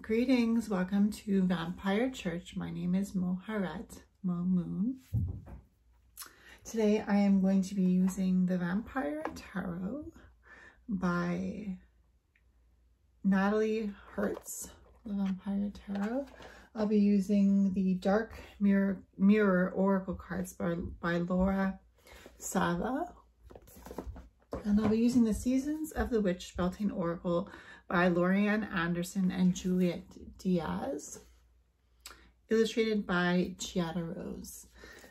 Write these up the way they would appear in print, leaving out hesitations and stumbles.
Greetings, welcome to Vampire Church. My name is Moharet, Mo Moon. Today I am going to be using the Vampire Tarot by Natalie Hertz, the Vampire Tarot. I'll be using the Dark Mirror Oracle cards by Laura Sava. And I'll be using the Seasons of the Witch Beltane Oracle by Lorianne Anderson and Juliet Diaz, illustrated by Giada Rose.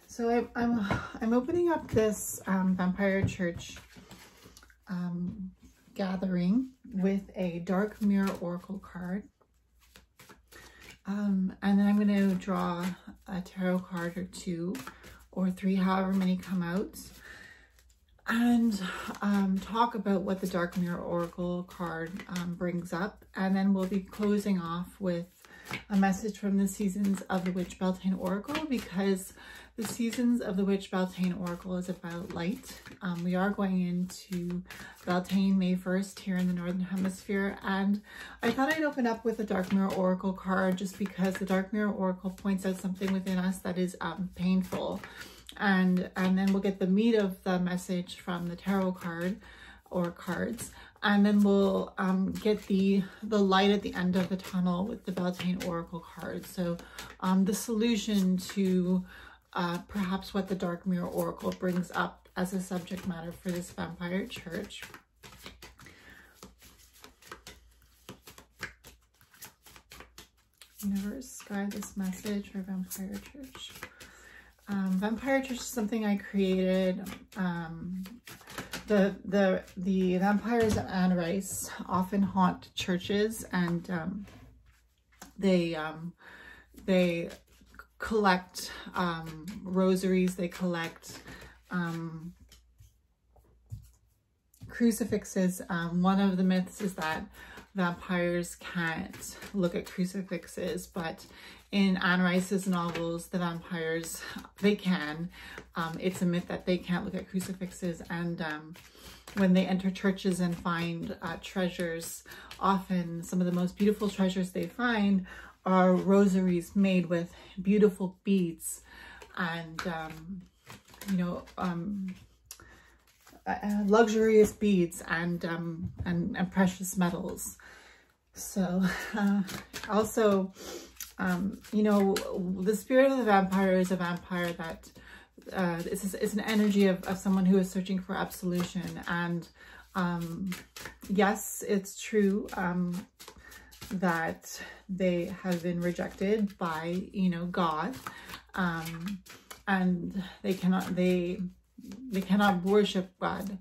So I'm opening up this Vampire Church gathering with a Dark Mirror Oracle card. And then I'm going to draw a tarot card or two or three, however many come out, and talk about what the Dark Mirror Oracle card brings up. And then we'll be closing off with a message from the Seasons of the Witch Beltane Oracle, because the Seasons of the Witch Beltane Oracle is about light. We are going into Beltane May 1st here in the Northern Hemisphere, and I thought I'd open up with a Dark Mirror Oracle card just because the Dark Mirror Oracle points out something within us that is painful. And then we'll get the meat of the message from the tarot card or cards, and then we'll get the light at the end of the tunnel with the Beltane Oracle card. So the solution to perhaps what the Dark Mirror Oracle brings up as a subject matter for this Vampire Church. Universe, guide this message for Vampire Church. Vampire Church is something I created. The vampires of Anne Rice often haunt churches, and they collect rosaries, they collect crucifixes. One of the myths is that vampires can't look at crucifixes, but in Anne Rice's novels, the vampires, they can. It's a myth that they can't look at crucifixes, and when they enter churches and find treasures, often some of the most beautiful treasures they find are rosaries made with beautiful beads and, luxurious beads and precious metals. So also, the spirit of the vampire is a vampire that it's an energy of someone who is searching for absolution. And yes, it's true that they have been rejected by God, and they cannot worship God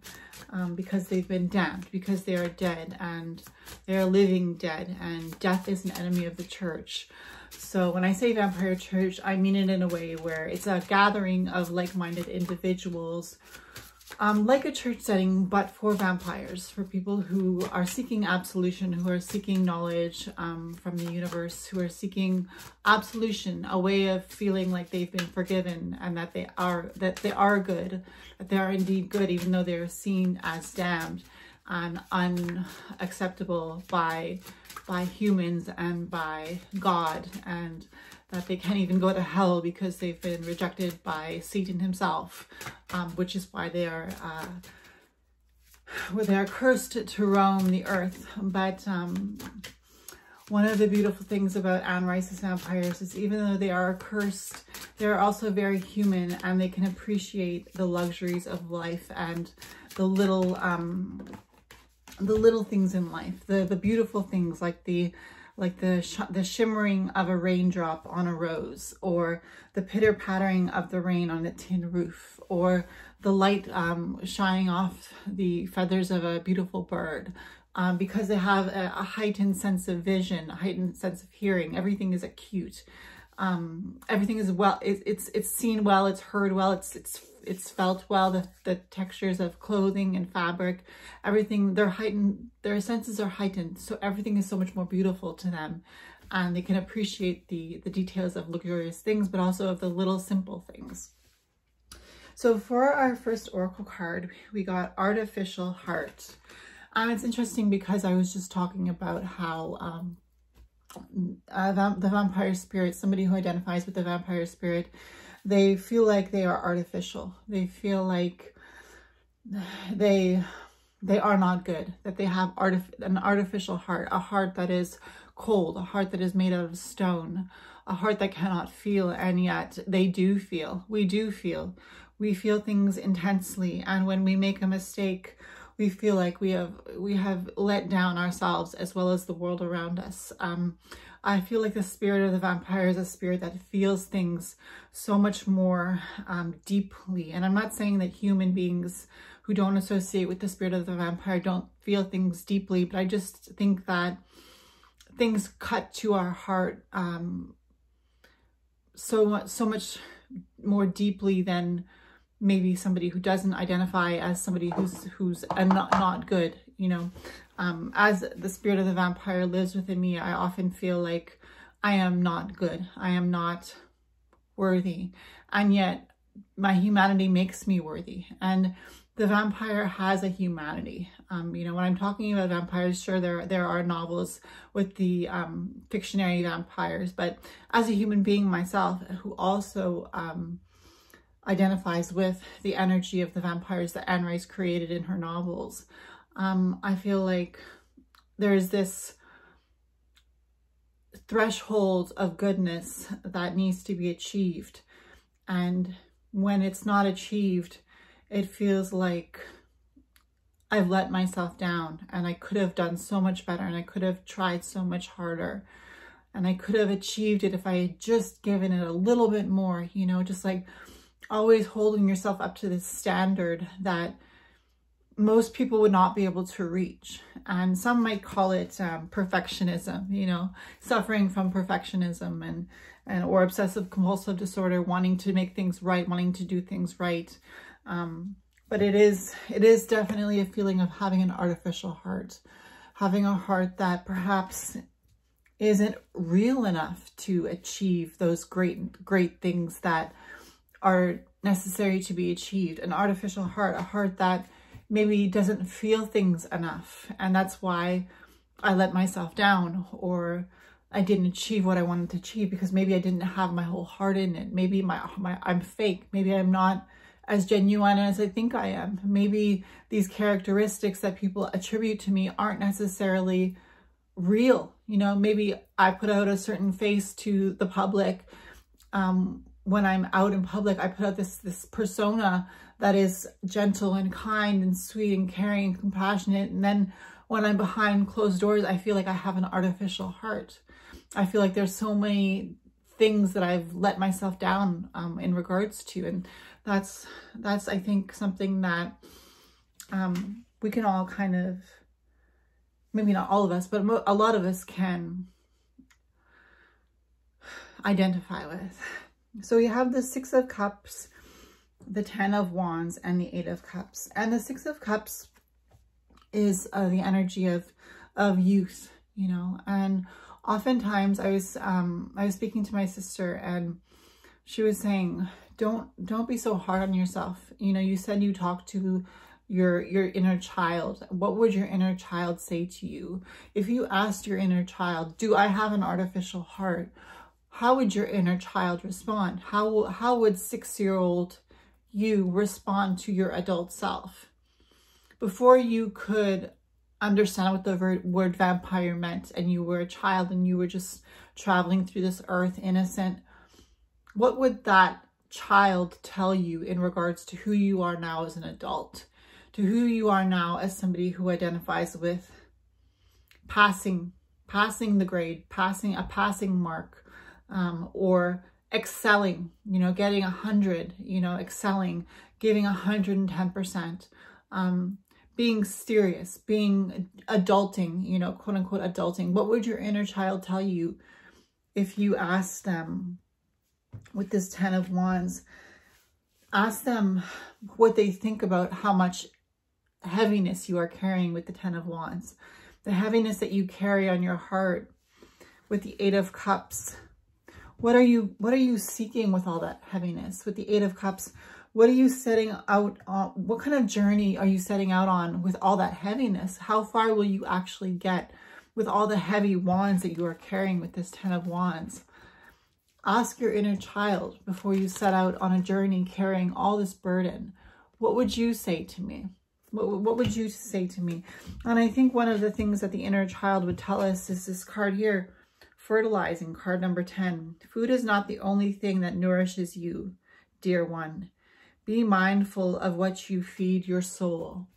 because they've been damned, because they are dead, and they are living dead, and death is an enemy of the church. So when I say Vampire Church, I mean it in a way where it's a gathering of like-minded individuals, like a church setting, but for vampires, for people who are seeking absolution, who are seeking knowledge from the universe, who are seeking absolution, a way of feeling like they've been forgiven and that they are good, that they are indeed good, even though they're seen as damned and unacceptable by humans and by God, and that they can't even go to hell because they've been rejected by Satan himself, which is why they are cursed to roam the earth. But one of the beautiful things about Anne Rice's vampires is, even though they are cursed, they're also very human, and they can appreciate the luxuries of life and the little things in life, the beautiful things like the shimmering of a raindrop on a rose, or the pitter-pattering of the rain on a tin roof, or the light shining off the feathers of a beautiful bird, because they have a heightened sense of vision, a heightened sense of hearing. Everything is acute. Everything is well. It's seen well. It's heard well. It's felt well. The textures of clothing and fabric, everything, they're heightened. Their senses are heightened, so everything is so much more beautiful to them, and they can appreciate the details of luxurious things, but also of the little simple things. So for our first oracle card, we got Artificial Heart. It's interesting because I was just talking about how the vampire spirit, somebody who identifies with the vampire spirit, they feel like they are artificial. They feel like they are not good, that they have an artificial heart, a heart that is cold, a heart that is made out of stone, a heart that cannot feel, and yet they do feel. We do feel. We feel things intensely, and when we make a mistake, we feel like we have let down ourselves as well as the world around us. I feel like the spirit of the vampire is a spirit that feels things so much more deeply. And I'm not saying that human beings who don't associate with the spirit of the vampire don't feel things deeply, but I just think that things cut to our heart so much more deeply than maybe somebody who doesn't identify as somebody who's not good, you know. As the spirit of the vampire lives within me, I often feel like I am not good. I am not worthy. And yet my humanity makes me worthy. And the vampire has a humanity. You know, when I'm talking about vampires, sure, there are novels with the fictionary vampires, but as a human being myself, who also identifies with the energy of the vampires that Anne Rice created in her novels, I feel like there's this threshold of goodness that needs to be achieved. And when it's not achieved, it feels like I've let myself down, and I could have done so much better, and I could have tried so much harder, and I could have achieved it if I had just given it a little bit more, you know, just like always holding yourself up to this standard that most people would not be able to reach. And some might call it perfectionism, you know, suffering from perfectionism and or obsessive compulsive disorder, wanting to make things right, wanting to do things right. But it is definitely a feeling of having an artificial heart, having a heart that perhaps isn't real enough to achieve those great things that are necessary to be achieved. An artificial heart, a heart that maybe doesn't feel things enough. And that's why I let myself down, or I didn't achieve what I wanted to achieve, because maybe I didn't have my whole heart in it. Maybe I'm fake. Maybe I'm not as genuine as I think I am. Maybe these characteristics that people attribute to me aren't necessarily real. You know, maybe I put out a certain face to the public. When I'm out in public, I put out this persona that is gentle and kind and sweet and caring and compassionate. And then when I'm behind closed doors, I feel like I have an artificial heart. I feel like there's so many things that I've let myself down in regards to. And that's I think something that we can all kind of, maybe not all of us, but a lot of us can identify with. So we have the Six of Cups, the Ten of Wands, and the Eight of Cups. And the Six of Cups is the energy of youth, you know. And oftentimes I was speaking to my sister, and she was saying, don't be so hard on yourself. You know, you said you talked to your inner child. What would your inner child say to you? If you asked your inner child, do I have an artificial heart? How would your inner child respond? How would 6-year-old you respond to your adult self? Before you could understand what the word vampire meant, and you were a child and you were just traveling through this earth innocent, what would that child tell you in regards to who you are now as an adult, to who you are now as somebody who identifies with passing the grade, a passing mark, or excelling, you know, getting 100, you know, excelling, giving 110%, being serious, being adulting, you know, quote unquote adulting. What would your inner child tell you if you asked them with this Ten of Wands? Ask them what they think about how much heaviness you are carrying with the Ten of Wands, the heaviness that you carry on your heart with the Eight of Cups. What are you seeking with all that heaviness? With the Eight of Cups, what are you setting out on? What kind of journey are you setting out on with all that heaviness? How far will you actually get with all the heavy wands that you are carrying with this 10 of Wands. Ask your inner child before you set out on a journey carrying all this burden. What would you say to me? What would you say to me? And I think one of the things that the inner child would tell us is this card here, fertilizing, card number 10. Food is not the only thing that nourishes you, dear one. Be mindful of what you feed your soul.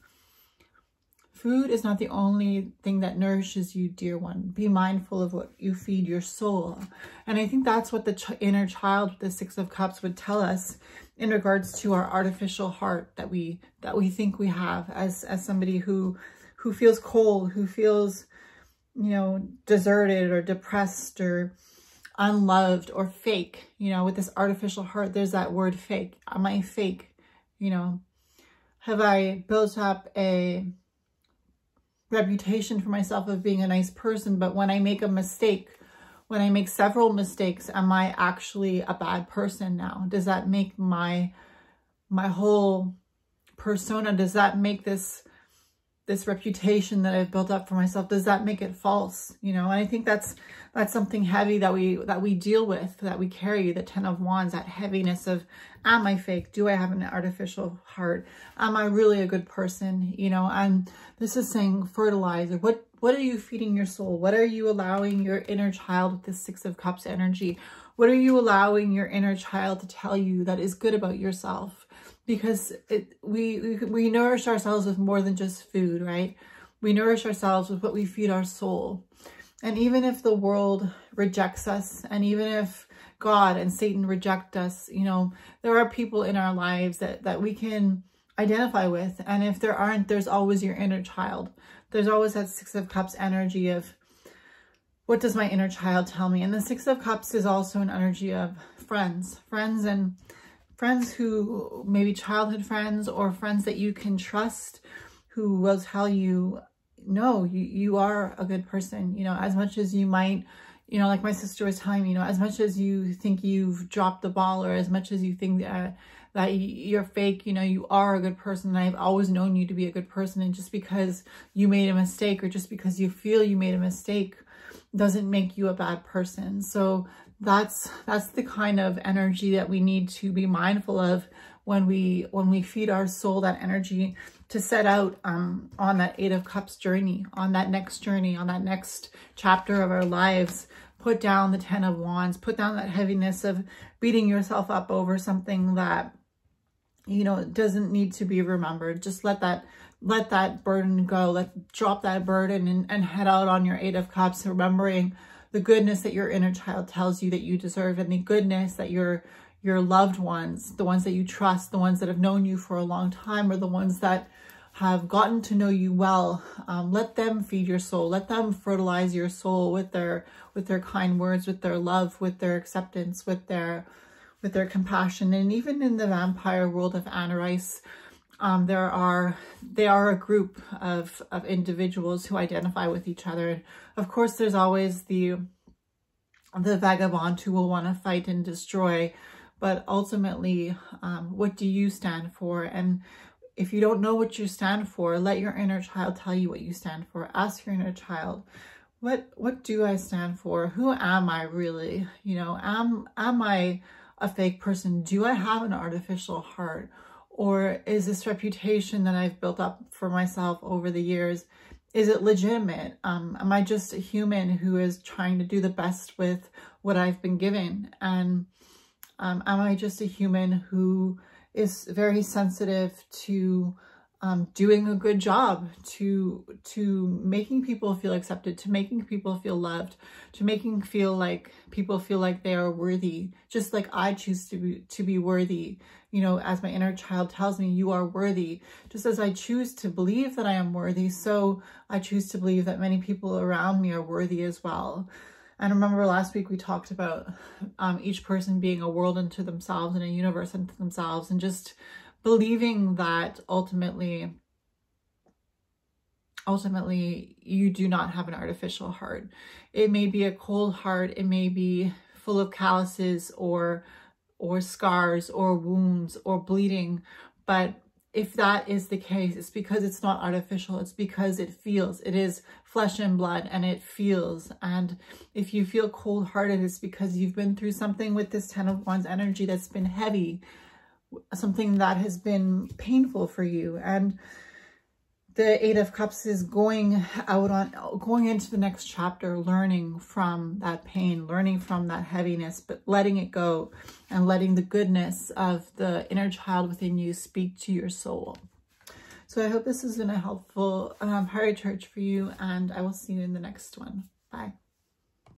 Food is not the only thing that nourishes you, dear one. Be mindful of what you feed your soul. And I think that's what the inner child with the 6 of Cups would tell us in regards to our artificial heart that we think we have as somebody who feels cold, who feels, you know, deserted or depressed or unloved or fake. You know, with this artificial heart, there's that word fake. Am I fake? You know, have I built up a reputation for myself of being a nice person, but when I make a mistake, when I make several mistakes, am I actually a bad person now? Does that make my whole persona, does that make this reputation that I've built up for myself, does that make it false? You know, and I think that's something heavy that we deal with, that we carry, the 10 of Wands, that heaviness of, am I fake? Do I have an artificial heart? Am I really a good person? You know, and this is saying fertilizer. What are you feeding your soul? What are you allowing your inner child with this 6 of Cups energy? What are you allowing your inner child to tell you that is good about yourself? Because we nourish ourselves with more than just food, right? We nourish ourselves with what we feed our soul. And even if the world rejects us, and even if God and Satan reject us, you know, there are people in our lives that we can identify with. And if there aren't, there's always your inner child. There's always that 6 of Cups energy of, what does my inner child tell me? And the 6 of Cups is also an energy of friends and friends who maybe childhood friends or friends that you can trust, who will tell you, no, you are a good person. You know, as much as you might, you know, like my sister was telling me, you know, as much as you think you've dropped the ball, or as much as you think that you're fake, you know, you are a good person. And I've always known you to be a good person. And just because you made a mistake, or just because you feel you made a mistake, doesn't make you a bad person. So that's the kind of energy that we need to be mindful of when we feed our soul that energy to set out on that 8 of Cups journey, on that next chapter of our lives. Put down the 10 of Wands, put down that heaviness of beating yourself up over something that, you know, doesn't need to be remembered. Just let that burden go. Drop that burden and head out on your 8 of Cups, remembering the goodness that your inner child tells you that you deserve, and the goodness that your loved ones, the ones that you trust, the ones that have known you for a long time, or the ones that have gotten to know you well, let them feed your soul. Let them fertilize your soul with their kind words, with their love, with their acceptance, with their compassion. And even in the vampire world of Anne Rice, they are a group of individuals who identify with each other. And of course, there's always the vagabond who will want to fight and destroy, but ultimately, what do you stand for? And if you don't know what you stand for, let your inner child tell you what you stand for. Ask your inner child, what do I stand for? Who am I really? You know, am I a fake person? Do I have an artificial heart? Or is this reputation that I've built up for myself over the years, is it legitimate? Am I just a human who is trying to do the best with what I've been given? And am I just a human who is very sensitive to doing a good job, to making people feel accepted, to making people feel loved, to making people feel like they are worthy, just like I choose to be worthy. You know, as my inner child tells me, you are worthy. Just as I choose to believe that I am worthy, so I choose to believe that many people around me are worthy as well. And remember last week we talked about each person being a world unto themselves and a universe unto themselves, and just believing that ultimately you do not have an artificial heart. It may be a cold heart, it may be full of calluses or scars or wounds or bleeding, but if that is the case, it's because it's not artificial. It's because it feels. It is flesh and blood, and it feels. And if you feel cold-hearted, it's because you've been through something with this 10 of Wands energy that's been heavy, something that has been painful for you. And the 8 of Cups is going into the next chapter, learning from that pain, learning from that heaviness, but letting it go and letting the goodness of the inner child within you speak to your soul. So I hope this has been a helpful Fiery Church for you, and I will see you in the next one. Bye.